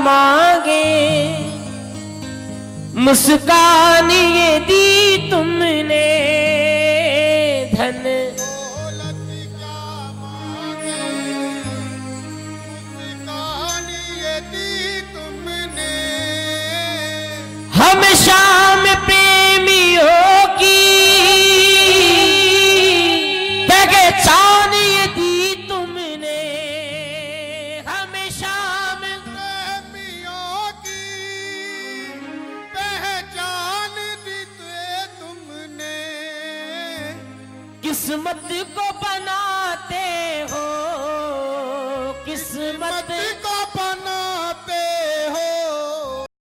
मांगे, मुस्कान ये दी तुमने धन। दौलत क्या मांगे, मुस्कान ये दी तुमने। हम शाम प्रेमियों की पहचान ये दी तुमने। हम शाम प्रेमियों की पहचान दी तुमने। किस्मत को बनाते हो, किस्मत